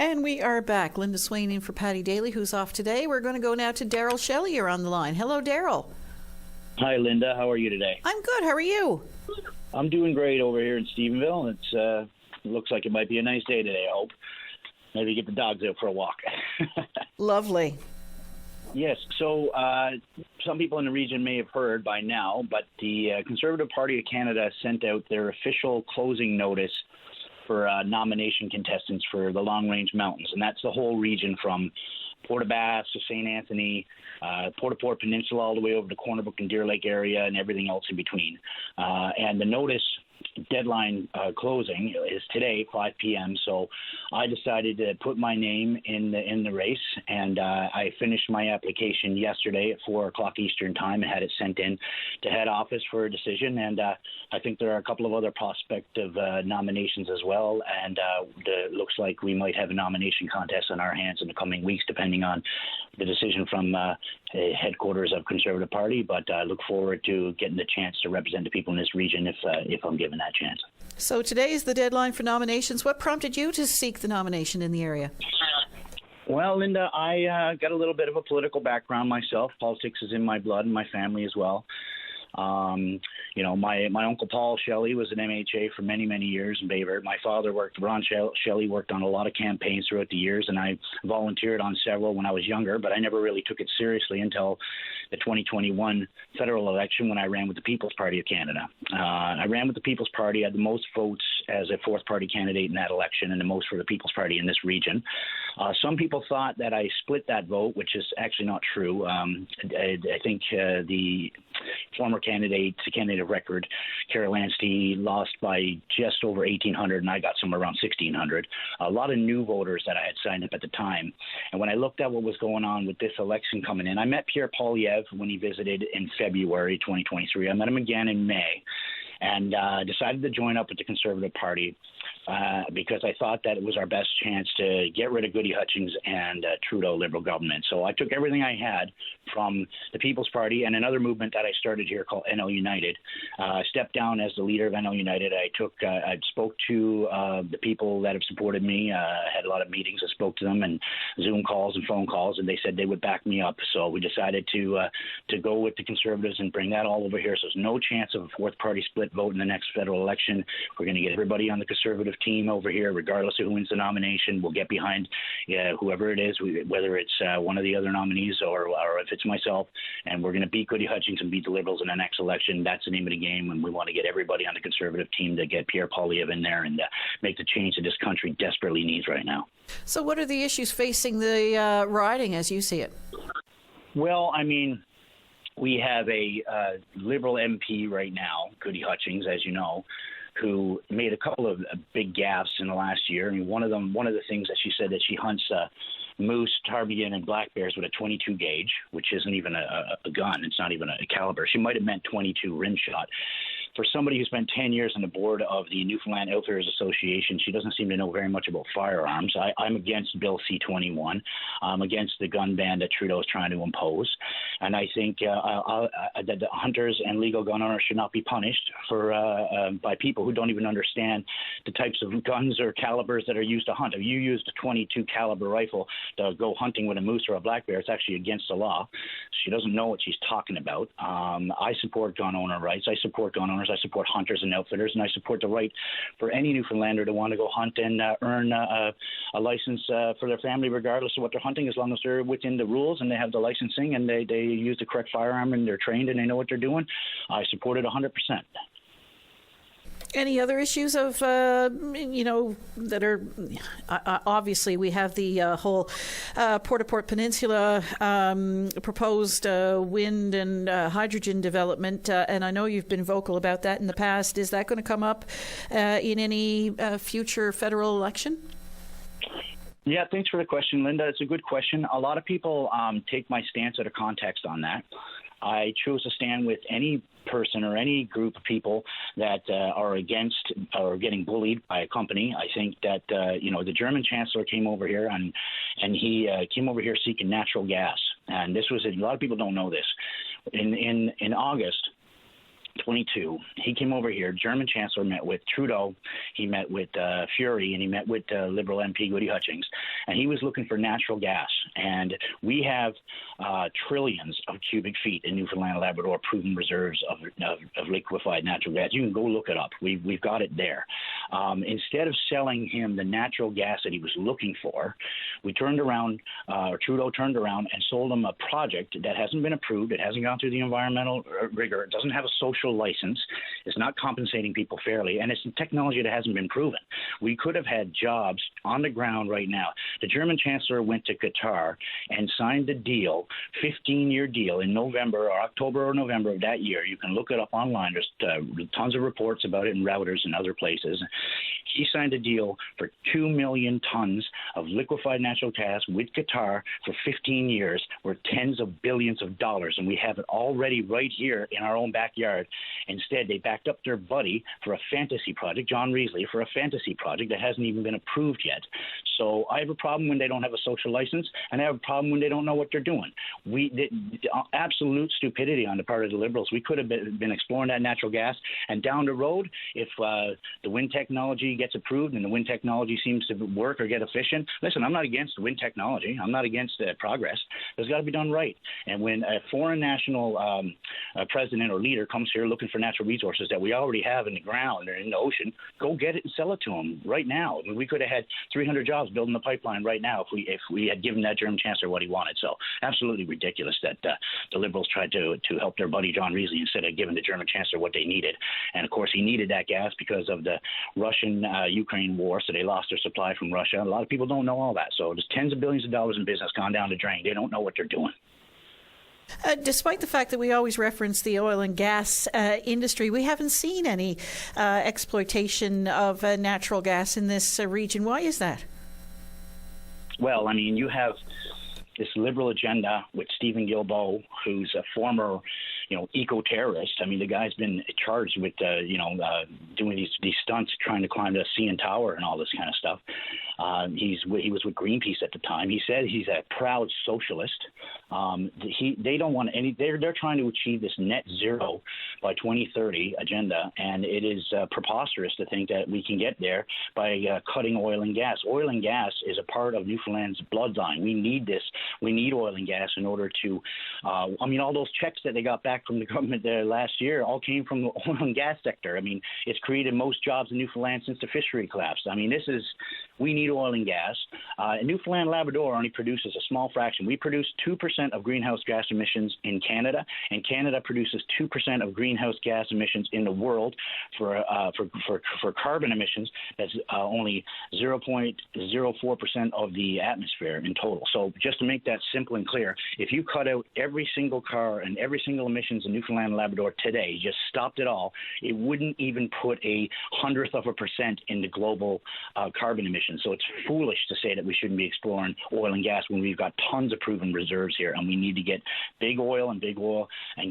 And we are back. Linda Swain in for Patty Daly, who's off today. We're going to go now to Darrell Shelley. You're on the line. Hello, Darrell. Hi, Linda. How are you today? I'm good. How are you? I'm doing great over here in Stephenville. It looks like it might be a nice day today, I hope. Maybe get the dogs out for a walk. Lovely. Yes, so some people in the region may have heard by now, but the Conservative Party of Canada sent out their official closing notice for nomination contestants for the Long Range Mountains, and that's the whole region from Port aux Basques to St. Anthony, Port-au-Port Peninsula, all the way over to Corner Brook and Deer Lake area, and everything else in between. And the notice deadline closing is today, 5 p.m. So I decided to put my name in the race, and I finished my application yesterday at 4 o'clock Eastern time and had it sent in to head office for a decision. And I think there are a couple of other prospective nominations as well, and it looks like we might have a nomination contest on our hands in the coming weeks, depending on the decision from headquarters of Conservative Party. But I look forward to getting the chance to represent the people in this region if I'm given that chance. So today is the deadline for nominations. What prompted you to seek the nomination in the area? Well, Linda, I got a little bit of a political background myself. Politics is in my blood and my family as well. My uncle Paul Shelley was an MHA for many, many years in Bayvert. My father Ron Shelley worked on a lot of campaigns throughout the years, and I volunteered on several when I was younger, but I never really took it seriously until the 2021 federal election when I ran with the People's Party of Canada. I ran with the People's Party, had the most votes as a fourth party candidate in that election and the most for the People's Party in this region. Some people thought that I split that vote, which is actually not true. I think the former candidate of record, Carol Anstey, lost by just over 1,800, and I got somewhere around 1,600. A lot of new voters that I had signed up at the time. And when I looked at what was going on with this election coming in, I met Pierre Poilievre when he visited in February 2023. I met him again in May, and decided to join up with the Conservative Party because I thought that it was our best chance to get rid of Goody Hutchings and Trudeau Liberal government. So I took everything I had from the People's Party and another movement that I started here called NL United. I stepped down as the leader of NL United. I spoke to the people that have supported me. I had a lot of meetings. I spoke to them and Zoom calls and phone calls, and they said they would back me up. So we decided to go with the Conservatives and bring that all over here. So there's no chance of a fourth party split vote in the next federal election. We're going to get everybody on the Conservative team over here, regardless of who wins the nomination. We'll get behind whoever it is, whether it's one of the other nominees or if it's myself, and we're going to beat Goody Hutchings and beat the Liberals in the next election. That's the name of the game, and we want to get everybody on the Conservative team to get Pierre Poilievre in there and make the change that this country desperately needs right now. So what are the issues facing the riding as you see it? Well, I mean, we have a Liberal MP right now, Goody Hutchings, as you know, who made a couple of big gaffes in the last year. I mean, one of the things that she said that she hunts moose, ptarmigan, and black bears with a 22 gauge, which isn't even a gun. It's not even a caliber. She might have meant 22 rim shot. For somebody who spent 10 years on the board of the Newfoundland Outfitters Association, she doesn't seem to know very much about firearms. I'm against Bill C-21. I'm against the gun ban that Trudeau is trying to impose. And I think that the hunters and legal gun owners should not be punished by people who don't even understand the types of guns or calibers that are used to hunt. If you used a 22 caliber rifle to go hunting with a moose or a black bear, it's actually against the law. She doesn't know what she's talking about. I support gun owner rights. I support gun owners. I support hunters and outfitters, and I support the right for any Newfoundlander to want to go hunt and earn a license for their family, regardless of what they're hunting, as long as they're within the rules and they have the licensing and they use the correct firearm and they're trained and they know what they're doing. I support it 100%. Any other issues of, that are, obviously we have the whole Port-au-Port Peninsula proposed wind and hydrogen development, and I know you've been vocal about that in the past. Is that going to come up in any future federal election? Yeah, thanks for the question, Linda. It's a good question. A lot of people take my stance out of context on that. I chose to stand with any person or any group of people that are against or getting bullied by a company. I think that, the German chancellor came over here and he came over here seeking natural gas. And this was, a lot of people don't know this. In August 22. He came over here. German Chancellor met with Trudeau. He met with Fury, and he met with Liberal MP Goody Hutchings. And he was looking for natural gas. And we have trillions of cubic feet in Newfoundland and Labrador proven reserves of liquefied natural gas. You can go look it up. We've got it there. Instead of selling him the natural gas that he was looking for, we turned around, or Trudeau turned around and sold him a project that hasn't been approved. It hasn't gone through the environmental rigor. It doesn't have a social license. It's not compensating people fairly, and it's technology that hasn't been proven. We could have had jobs on the ground right now. The German Chancellor went to Qatar and signed the deal, 15-year deal, in November or October or November of that year. You can look it up online. There's tons of reports about it in Reuters and other places. He signed a deal for 2 million tons of liquefied natural gas with Qatar for 15 years, worth tens of billions of dollars, and we have it already right here in our own backyard. Instead, they backed up their buddy for a fantasy project, John Reesley, for a fantasy project that hasn't even been approved yet. So I have a problem when they don't have a social license, and I have a problem when they don't know what they're doing. Absolute stupidity on the part of the Liberals. We could have been exploring that natural gas, and down the road, if the wind technology gets approved and the wind technology seems to work or get efficient, listen, I'm not against wind technology. I'm not against progress. It's got to be done right. And when a foreign national president or leader comes here looking for natural resources that we already have in the ground or in the ocean, go get it and sell it to them right now. I mean, we could have had 300 jobs building the pipeline right now if we had given that German chancellor what he wanted. So absolutely ridiculous that the Liberals tried to help their buddy John Reesley instead of giving the German chancellor what they needed. And of course, he needed that gas because of the Russian-Ukraine war, so they lost their supply from Russia. A lot of people don't know all that. So there's tens of billions of dollars in business gone down the drain. They don't know what they're doing. Despite the fact that we always reference the oil and gas industry, we haven't seen any exploitation of natural gas in this region. Why is that? Well, I mean, you have this liberal agenda with Stephen Guilbeault, who's a former, eco-terrorist. I mean, the guy's been charged with, doing these stunts, trying to climb the CN Tower and all this kind of stuff. He was with Greenpeace at the time. He said he's a proud socialist. They don't want any. They're trying to achieve this net zero by 2030 agenda, and it is preposterous to think that we can get there by cutting oil and gas. Oil and gas is a part of Newfoundland's bloodline. We need this. We need oil and gas in order to. All those checks that they got back from the government last year all came from the oil and gas sector. I mean, it's created most jobs in Newfoundland since the fishery collapsed. I mean, we need oil and gas. And Newfoundland and Labrador only produces a small fraction. We produce 2% of greenhouse gas emissions in Canada, and Canada produces 2% of greenhouse gas emissions in the world. For carbon emissions, that's only 0.04% of the atmosphere in total. So just to make that simple and clear, if you cut out every single car and every single emissions in Newfoundland and Labrador today, just stopped it all, it wouldn't even put 0.01% in the global carbon emissions. So it's foolish to say that we shouldn't be exploring oil and gas when we've got tons of proven reserves here, and we need to get big oil and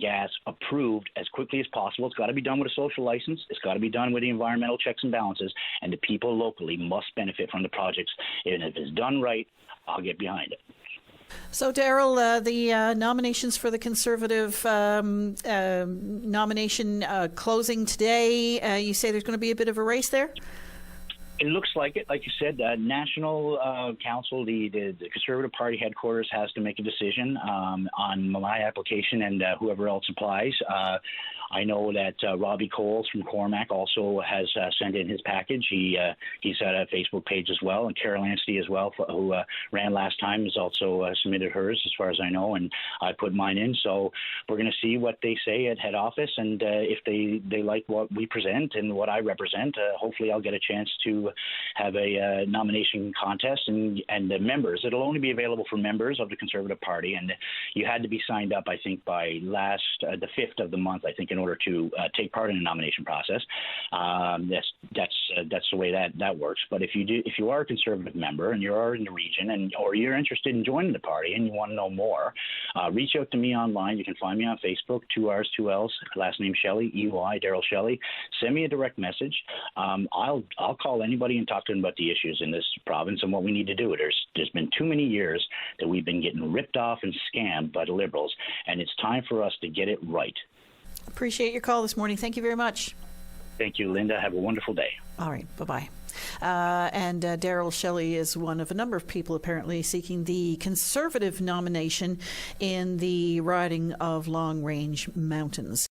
gas approved as quickly as possible. It's got to be done with a social license. It's got to be done with the environmental checks and balances, and the people locally must benefit from the projects. And if it's done right, I'll get behind it. So, Darrell, the nominations for the Conservative nomination closing today. You say there's going to be a bit of a race there? It looks like it. Like you said, National Council, the Conservative Party headquarters has to make a decision on my application and whoever else applies. I know that Robbie Coles from Cormac also has sent in his package. He's at a Facebook page as well, and Carol Anstey as well, who ran last time, has also submitted hers, as far as I know, and I put mine in. So we're going to see what they say at head office, and if they like what we present and what I represent, hopefully I'll get a chance to have a nomination contest, and the members. It'll only be available for members of the Conservative Party, and you had to be signed up, I think, by the 5th of the month, I think, in order to take part in the nomination process. That's the way that works. But if you are a Conservative member and you are in the region or you're interested in joining the party and you want to know more, reach out to me online. You can find me on Facebook, 2 R's, 2 L's, last name Shelley, EY, Darrell Shelley. Send me a direct message. I'll call anybody and talk to them about the issues in this province and what we need to do. There's been too many years that we've been getting ripped off and scammed by the Liberals, and it's time for us to get it right. Appreciate your call this morning. Thank you very much. Thank you, Linda. Have a wonderful day. All right. Bye-bye. And Darrell Shelley is one of a number of people apparently seeking the Conservative nomination in the riding of Long Range Mountains.